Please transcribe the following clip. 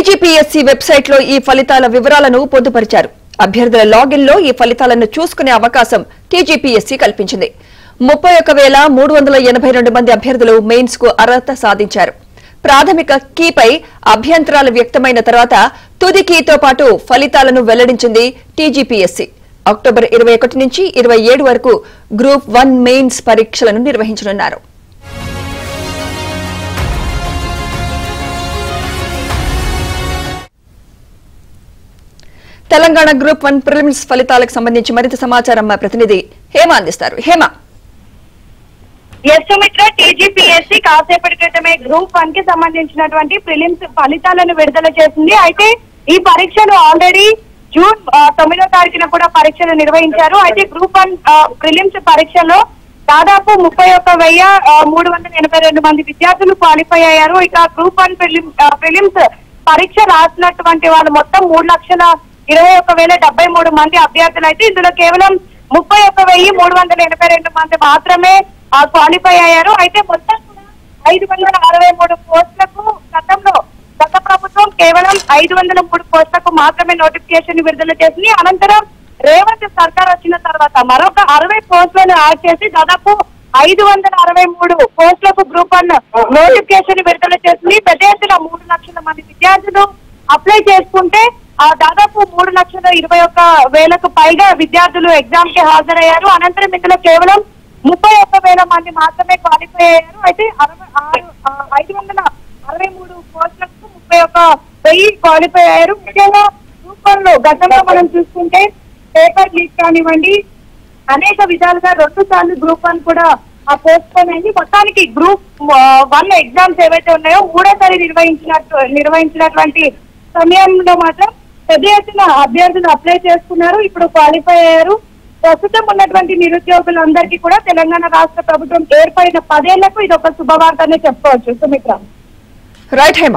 TGPSC website లో ఈ ఫలితాల వివరాలను పొందుపరిచారు. అభ్యర్థుల లాగిన్ లో ఈ ఫలితాలను చూసుకునే అవకాశం టీజీపీఎస్సీ కల్పించింది. 31,382 మంది అభ్యర్థులు మెయిన్స్ కు అర్హత సాధించారు. ప్రాథమిక కీపై అభ్యంతరాలు వ్యక్తమైన తర్వాత తుది కీతో పాటు ఫలితాలను వెల్లడించింది టీజీపీఎస్సీ. అక్టోబర్ 21 నుంచి 27 వరకు గ్రూప్ 1 మెయిన్స్ పరీక్షలను నిర్వహించనున్నారు. తెలంగాణ గ్రూప్ 1 ప్రిలిమ్స్ ఫలితాలకు సంబంధించి మరింత సమాచారం మా ప్రతినిధి హేమ అందిస్తారు. హేమ, సుమిత్ర, టీజీపీఎస్సీ కాసేపటి క్రితమే గ్రూప్ 1 కి సంబంధించినటువంటి ప్రిలిమ్స్ ఫలితాలను విడుదల చేసింది. అయితే ఈ పరీక్షలు ఆల్రెడీ జూన్ 9వ తారీఖున కూడా పరీక్షలు నిర్వహించారు. అయితే గ్రూప్ 1 ప్రిలిమ్స్ పరీక్షలో దాదాపు 31,382 మంది విద్యార్థులు క్వాలిఫై అయ్యారు. ఇక గ్రూప్ 1 ప్రిలిమ్స్ పరీక్ష రాసినటువంటి వాళ్ళు మొత్తం 3,21,073 మంది అభ్యర్థులు అయితే ఇందులో కేవలం 31,382 మంది మాత్రమే క్వాలిఫై అయ్యారు. అయితే మొత్తం 563 పోస్టులకు గత ప్రభుత్వం కేవలం 503 పోస్టులకు మాత్రమే నోటిఫికేషన్ విడుదల చేసింది. అనంతరం రేవంత్ సర్కార్ వచ్చిన తర్వాత మరొక 60 పోస్టులను యాడ్ చేసి దాదాపు 563 పోస్టులకు గ్రూప్ 1 నోటిఫికేషన్ విడుదల చేసింది. పెద్ద ఎత్తున 3 లక్షల మంది విద్యార్థులు అప్లై చేసుకుంటే దాదాపు 3,21,000కు పైగా విద్యార్థులు ఎగ్జామ్ కి హాజరయ్యారు. అనంతరం ఇందులో కేవలం 31,000 మంది మాత్రమే క్వాలిఫై అయ్యారు. అయితే 563 పోస్టులకు 31,000 క్వాలిఫై అయ్యారు. ముఖ్యంగా గ్రూప్ 1 లో గతంలో మనం చూసుకుంటే పేపర్ లీక్ కానివ్వండి, అనేక విధాలుగా 2 సార్లు గ్రూప్ 1 కూడా పోస్ట్ పోన్ అయింది. మొత్తానికి గ్రూప్ 1 ఎగ్జామ్స్ ఏవైతే ఉన్నాయో మూడోసారి నిర్వహించినటువంటి సమయంలో మాత్రం పెద్ద ఎత్తున అభ్యర్థులు అప్లై చేసుకున్నారు. ఇప్పుడు క్వాలిఫై అయ్యారు. ప్రస్తుతం ఉన్నటువంటి నిరుద్యోగులందరికీ కూడా తెలంగాణ రాష్ట్ర ప్రభుత్వం ఏర్పడిన 10 ఏళ్లకు ఇది ఒక శుభవార్తనే చెప్పుకోవచ్చు. సుమిత్ర. రైట్ హేమ.